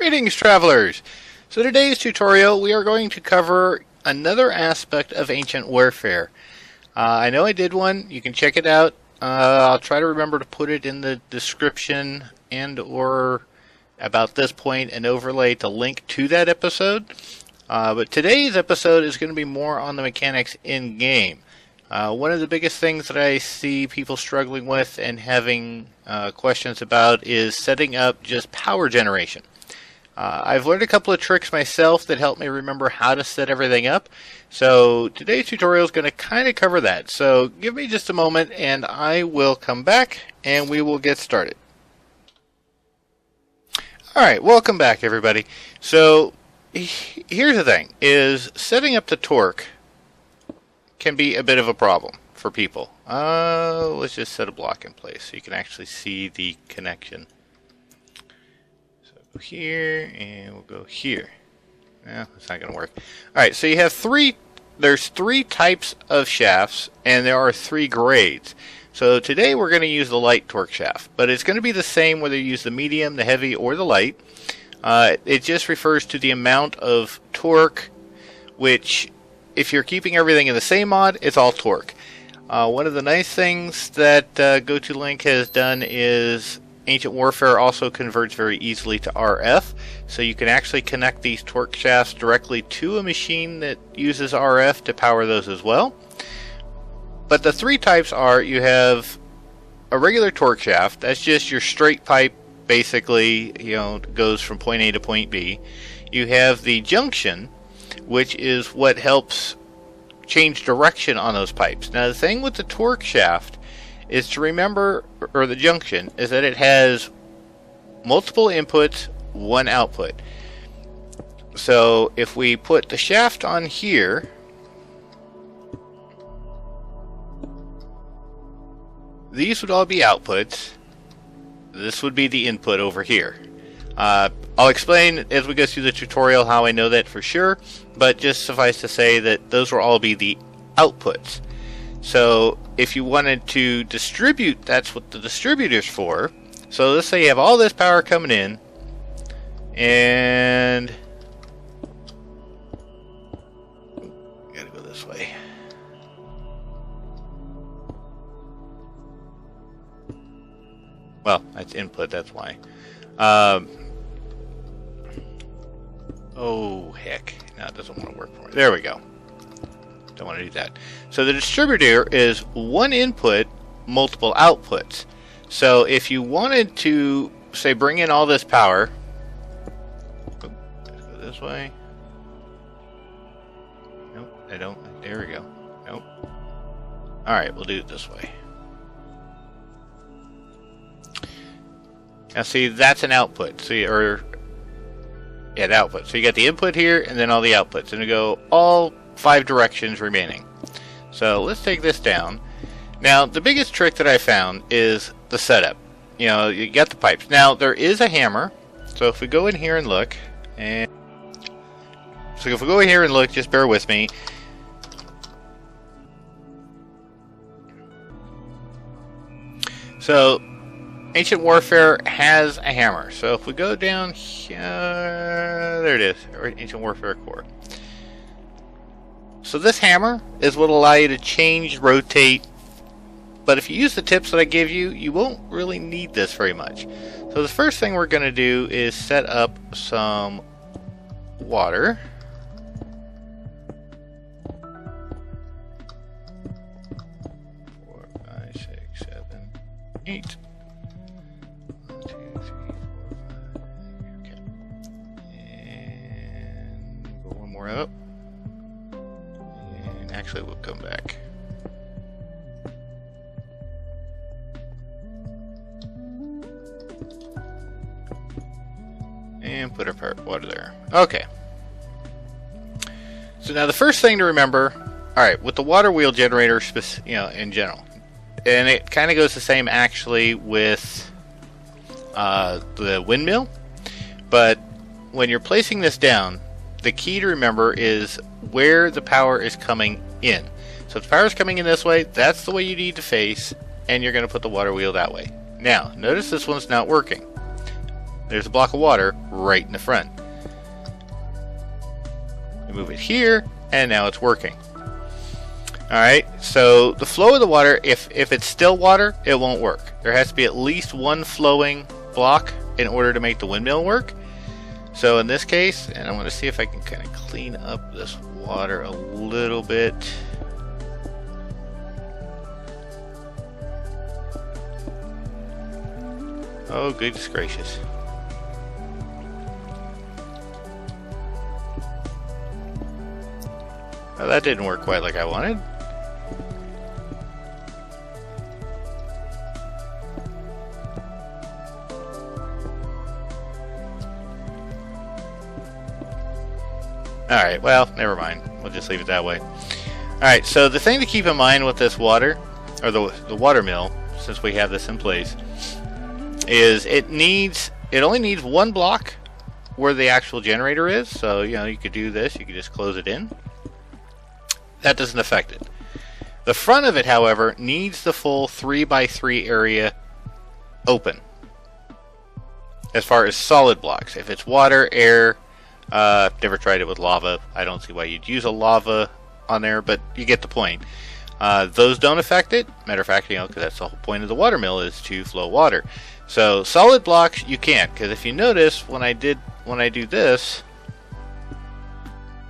Greetings, travelers! So today's tutorial we are going to cover another aspect of ancient warfare. I know I did one, you can check it out. I'll try to remember to put it in the description and or about this point an overlay to link to that episode. But today's episode is going to be more on the mechanics in-game. One of the biggest things that I see people struggling with and having questions about is setting up just power generation. I've learned a couple of tricks myself that help me remember how to set everything up. So today's tutorial is going to kind of cover that. So give me just a moment and I will come back and we will get started. Alright, welcome back everybody. So here's the thing, is setting up the torque can be a bit of a problem for people. Let's just set a block in place so you can actually see the connection. Go here and we'll go here. No, it's not going to work. Alright, so you have there's three types of shafts and there are three grades. So today we're going to use the light torque shaft, but it's going to be the same whether you use the medium, the heavy, or the light. It just refers to the amount of torque, which if you're keeping everything in the same mod, it's all torque. One of the nice things that GoToLink has done is Ancient Warfare also converts very easily to RF, so you can actually connect these torque shafts directly to a machine that uses RF to power those as well. But the three types are, you have a regular torque shaft, that's just your straight pipe, basically, goes from point A to point B. You have the junction, which is what helps change direction on those pipes. Now the thing with the torque shaft is to remember, or the junction, is that it has multiple inputs, one output. So if we put the shaft on here, these would all be outputs. This would be the input over here. I'll explain as we go through the tutorial how I know that for sure, but just suffice to say that those will all be the outputs. So if you wanted to distribute, that's what the distributor's for. So let's say you have all this power coming in, and gotta go this way. Well, that's input, that's why. Oh heck, no, it doesn't want to work for me. There we go. Don't want to do that. So the distributor is one input, multiple outputs. So if you wanted to, say, bring in all this power, let's go this way. Nope, I don't. There we go. Nope. Alright, we'll do it this way. Now see, that's an output. See, the output. So you got the input here and then all the outputs. And you go all 5 directions remaining. So let's take this down. Now the biggest trick that I found is the setup. You got the pipes. Now there is a hammer. So if we go in here and look, just bear with me. So Ancient Warfare has a hammer. So if we go down here, there it is, Ancient Warfare Core. So this hammer is what will allow you to change, rotate, but if you use the tips that I give you, you won't really need this very much. So the first thing we're going to do is set up some water. Four, five, six, seven, 8. 1, 2, 3, 4, 5. Okay. And go one more up. Actually, we'll come back. And put our water there. Okay. So now the first thing to remember, alright, with the water wheel generator, in general, and it kind of goes the same actually with the windmill, but when you're placing this down, the key to remember is where the power is coming in. So if the power is coming in this way, that's the way you need to face, and you're going to put the water wheel that way. Now, notice this one's not working. there's a block of water right in the front. We move it here, and now it's working. Alright, so the flow of the water, if it's still water, it won't work. There has to be at least one flowing block in order to make the windmill work. So in this case, and I'm going to see if I can kind of clean up this water a little bit. Oh, goodness gracious. Well, that didn't work quite like I wanted. Alright, well, never mind. We'll just leave it that way. Alright, so the thing to keep in mind with this water, or the water mill, since we have this in place, is it only needs one block where the actual generator is. So, you know, you could do this, you could just close it in. That doesn't affect it. The front of it, however, needs the full 3x3 area open. As far as solid blocks. If it's water, air, never tried it with lava. I don't see why you'd use a lava on there, but you get the point. Those don't affect it. Matter of fact, you know, because that's the whole point of the water mill, is to flow water. So solid blocks you can't, because if you notice when I do this,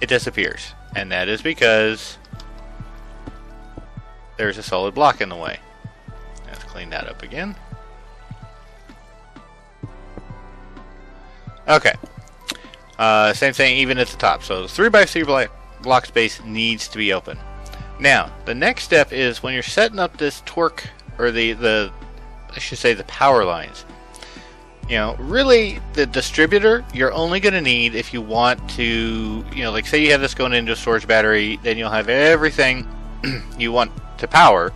it disappears, and that is because there's a solid block in the way. Let's clean that up again. Okay. Same thing even at the top. So the 3x3 block space needs to be open. Now, the next step is when you're setting up this torque, or I should say the power lines. You know, really the distributor you're only going to need if you want to, you know, like say you have this going into a storage battery, then you'll have everything you want to power.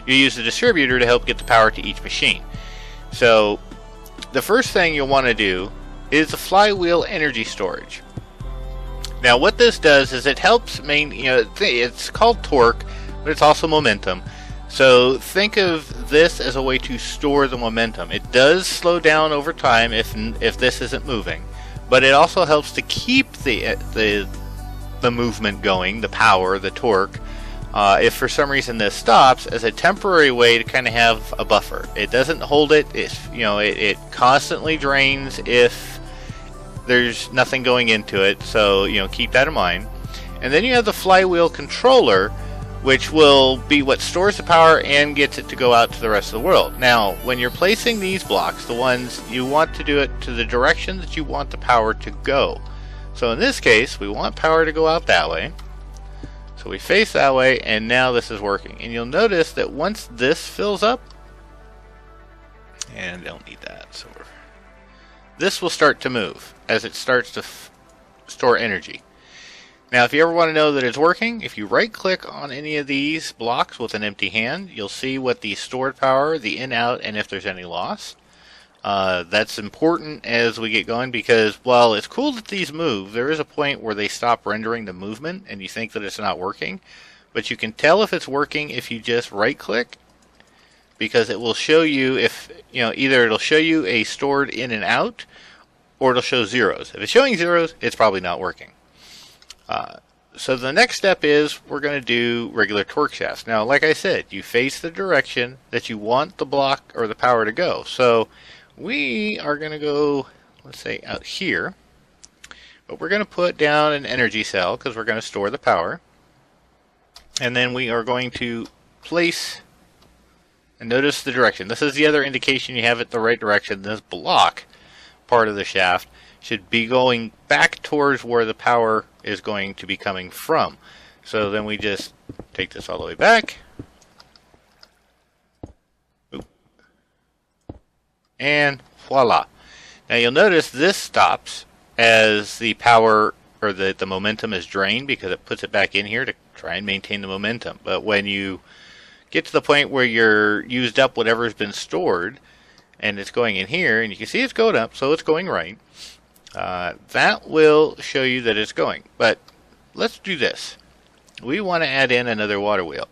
You use the distributor to help get the power to each machine. So the first thing you'll want to do is the flywheel energy storage. Now what this does is it helps it's called torque, but it's also momentum. So think of this as a way to store the momentum. It does slow down over time if this isn't moving, but it also helps to keep the movement going, the power, the torque. If for some reason this stops, as a temporary way to kind of have a buffer. It doesn't hold it. It constantly drains if there's nothing going into it. So keep that in mind. And then you have the flywheel controller, which will be what stores the power and gets it to go out to the rest of the world. Now, when you're placing these blocks, the ones you want to do it to the direction that you want the power to go. So in this case, we want power to go out that way. So we face that way, and now this is working. And you'll notice that once this fills up, and don't need that, so this will start to move as it starts to store energy. Now, if you ever want to know that it's working, if you right-click on any of these blocks with an empty hand, you'll see what the stored power, the in-out, and if there's any loss. That's important as we get going, because while it's cool that these move, there is a point where they stop rendering the movement and you think that it's not working. But you can tell if it's working if you just right-click, because it will show you if, either it'll show you a stored in and out, or it'll show zeros. If it's showing zeros, it's probably not working. So the next step is we're going to do regular torque shafts. Now, like I said, you face the direction that you want the block or the power to go. So we are going to go, let's say, out here. But we're going to put down an energy cell because we're going to store the power. And then we are going to place, and notice the direction. This is the other indication you have it the right direction. This block part of the shaft should be going back towards where the power is going to be coming from. So then we just take this all the way back. Oop. And voila. Now you'll notice this stops as the power or the momentum is drained, because it puts it back in here to try and maintain the momentum. But when you get to the point where you're used up whatever's been stored and it's going in here, and you can see it's going up, so it's going right. That will show you that it's going. But let's do this. We want to add in another water wheel.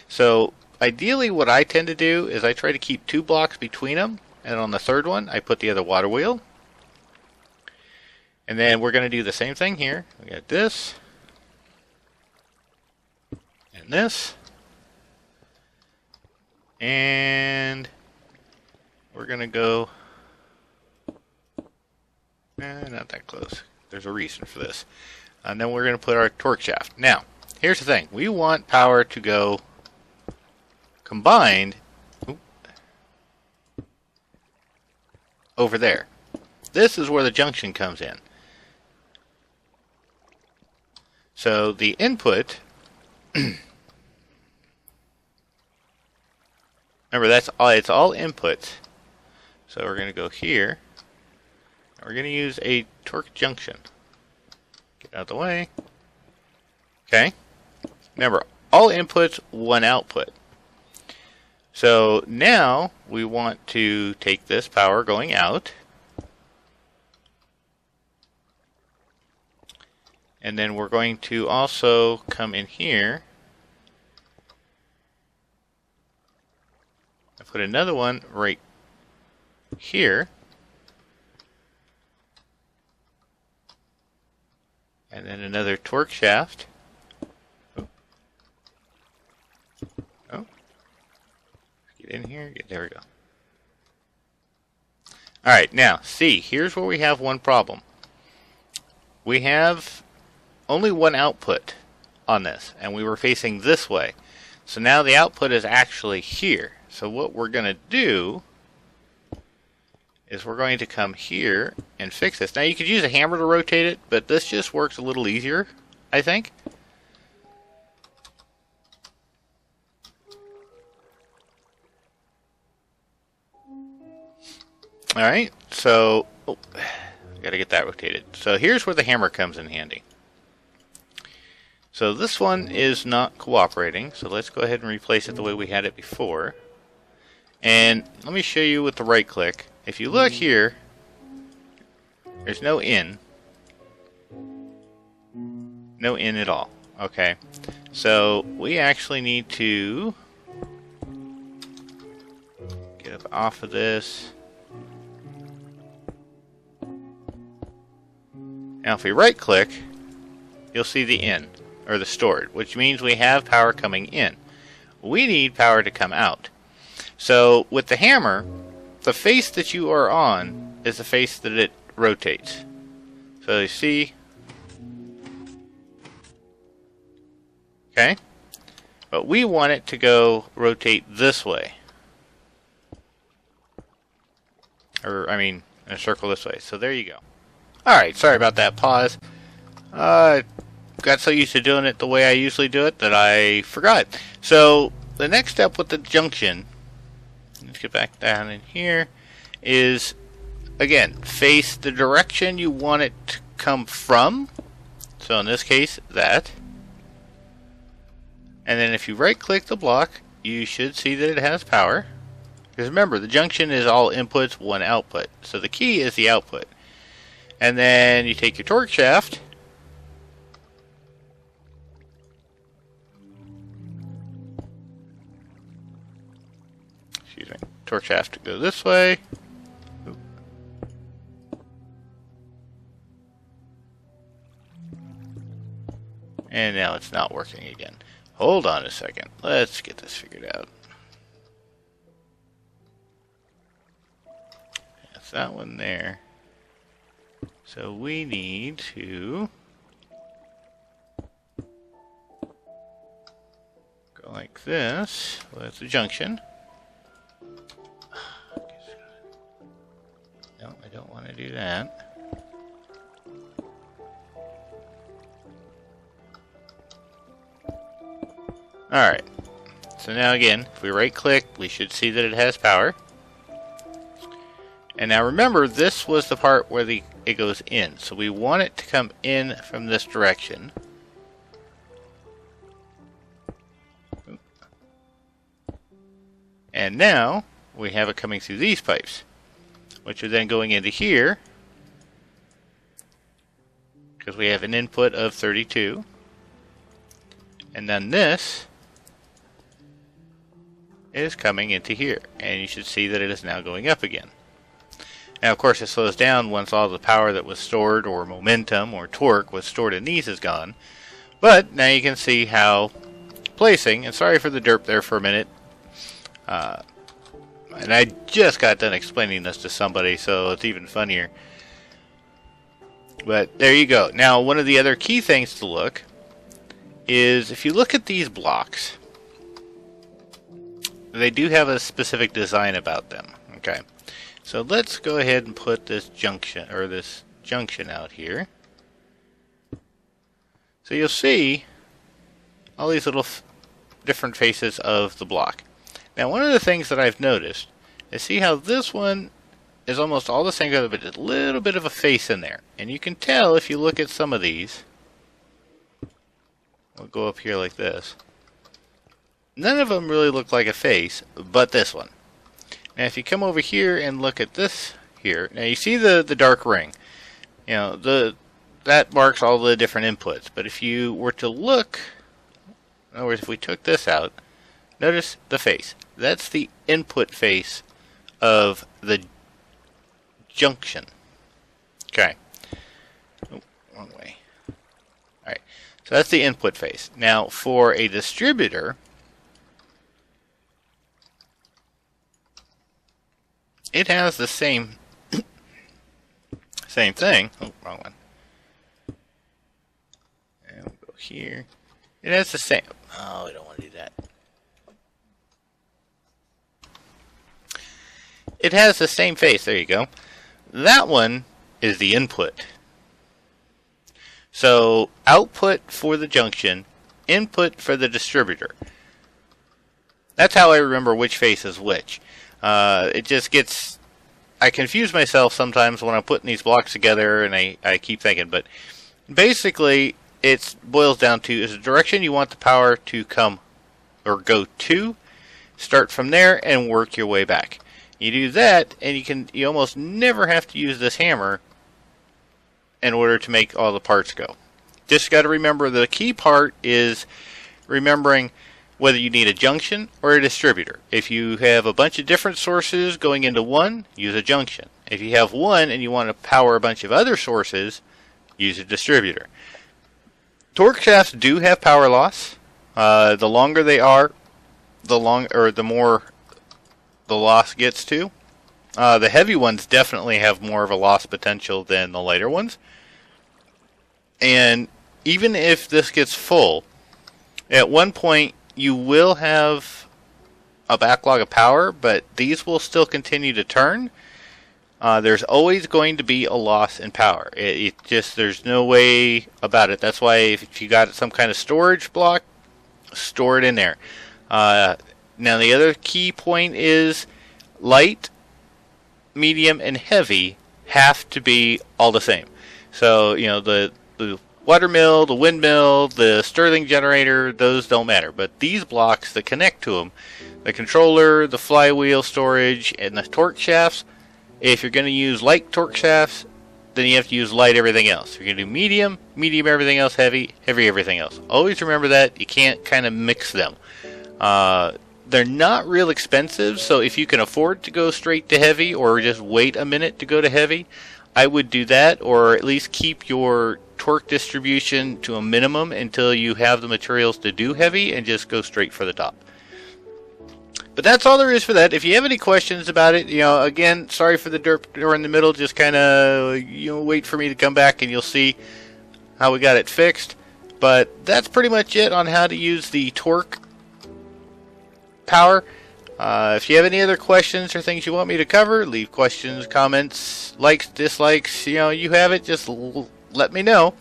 So ideally what I tend to do is I try to keep 2 blocks between them, and on the third one I put the other water wheel. And then we're going to do the same thing here. We got this. And this. And we're going to go... not that close. There's a reason for this. And then we're going to put our torque shaft. Now, here's the thing. We want power to go combined over there. This is where the junction comes in. So the input, remember that's all, it's all inputs. So we're going to go here. We're going to use a torque junction. Get out of the way. Okay. Remember, all inputs, one output. So now we want to take this power going out. And then we're going to also come in here and put another one right here. And then another torque shaft. Oh. Get in here. There we go. Alright, now, see, here's where we have one problem. We have only one output on this, and we were facing this way. So now the output is actually here. So what we're going to do is we're going to come here and fix this. Now you could use a hammer to rotate it, but this just works a little easier, I think. Alright, so got to get that rotated. So here's where the hammer comes in handy. So this one is not cooperating, so let's go ahead and replace it the way we had it before. And let me show you with the right click. If you look here, there's no in. No in at all. Okay. So we actually need to get up off of this. Now if we right click, you'll see the in, or the stored, which means we have power coming in. We need power to come out. So with the hammer, the face that you are on is the face that it rotates. So you see, okay, but we want it to go rotate this way, or I mean in a circle this way. So there you go. Alright, sorry about that pause. Got so used to doing it the way I usually do it that I forgot. So the next step with the junction, let's get back down in here, is again face the direction you want it to come from. So in this case, that. And then if you right click the block, you should see that it has power. Because remember, the junction is all inputs, one output. So the key is the output. And then you take your torque shaft, excuse me, torque shaft to go this way. And now it's not working again. Hold on a second. Let's get this figured out. That's that one there. So we need to go like this. Well, that's the junction. No, I don't want to do that. Alright. So now again, if we right click, we should see that it has power. And now remember, this was the part where it goes in. So we want it to come in from this direction. And now we have it coming through these pipes, which are then going into here, because we have an input of 32. And then this is coming into here. And you should see that it is now going up again. Now, of course, it slows down once all the power that was stored, or momentum, or torque was stored in these is gone. But now you can see how placing, and sorry for the derp there for a minute, and I just got done explaining this to somebody, so it's even funnier. But there you go. Now, one of the other key things to look is if you look at these blocks, they do have a specific design about them. Okay, so let's go ahead and put this junction out here. So you'll see all these little different faces of the block. Now, one of the things that I've noticed is see how this one is almost all the same color, but a little bit of a face in there. And you can tell if you look at some of these. We'll go up here like this. None of them really look like a face, but this one. Now, if you come over here and look at this here, now you see the dark ring. You know, that marks all the different inputs. But if you were to look, in other words, if we took this out, notice the face. That's the input face of the junction. Okay. Oh, wrong way. Alright. So that's the input face. Now, for a distributor, it has the same thing. Oh, wrong one. And we'll go here. It has the same. Oh, we don't want to do that. It has the same face. There you go. That one is the input. So, output for the junction, input for the distributor. That's how I remember which face is which. It just gets... I confuse myself sometimes when I'm putting these blocks together, and I keep thinking, but basically it boils down to, is the direction you want the power to come or go to, start from there and work your way back. You do that, and you almost never have to use this hammer in order to make all the parts go. Just got to remember the key part is remembering whether you need a junction or a distributor. If you have a bunch of different sources going into one, use a junction. If you have one and you want to power a bunch of other sources, use a distributor. Torque shafts do have power loss. The longer they are, the more the loss gets to. The heavy ones definitely have more of a loss potential than the lighter ones. And even if this gets full, at one point you will have a backlog of power, but these will still continue to turn. There's always going to be a loss in power. There's no way about it. That's why if you got some kind of storage block, store it in there. Now the other key point is light, medium, and heavy have to be all the same. So, you know, the water mill, the windmill, the Stirling generator, those don't matter. But these blocks that connect to them, the controller, the flywheel storage, and the torque shafts, if you're going to use light torque shafts, then you have to use light everything else. If you're going to do medium, medium everything else, heavy, heavy everything else. Always remember that. You can't kind of mix them. They're not real expensive, so if you can afford to go straight to heavy or just wait a minute to go to heavy, I would do that, or at least keep your torque distribution to a minimum until you have the materials to do heavy and just go straight for the top. But that's all there is for that. If you have any questions about it, you know, again, sorry for the derp door in the middle, just kind of, you know, wait for me to come back and you'll see how we got it fixed. But that's pretty much it on how to use the torque power. If you have any other questions or things you want me to cover, leave questions, comments, likes, dislikes, you know, you have it, just let me know.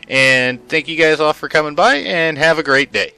And thank you guys all for coming by, and have a great day.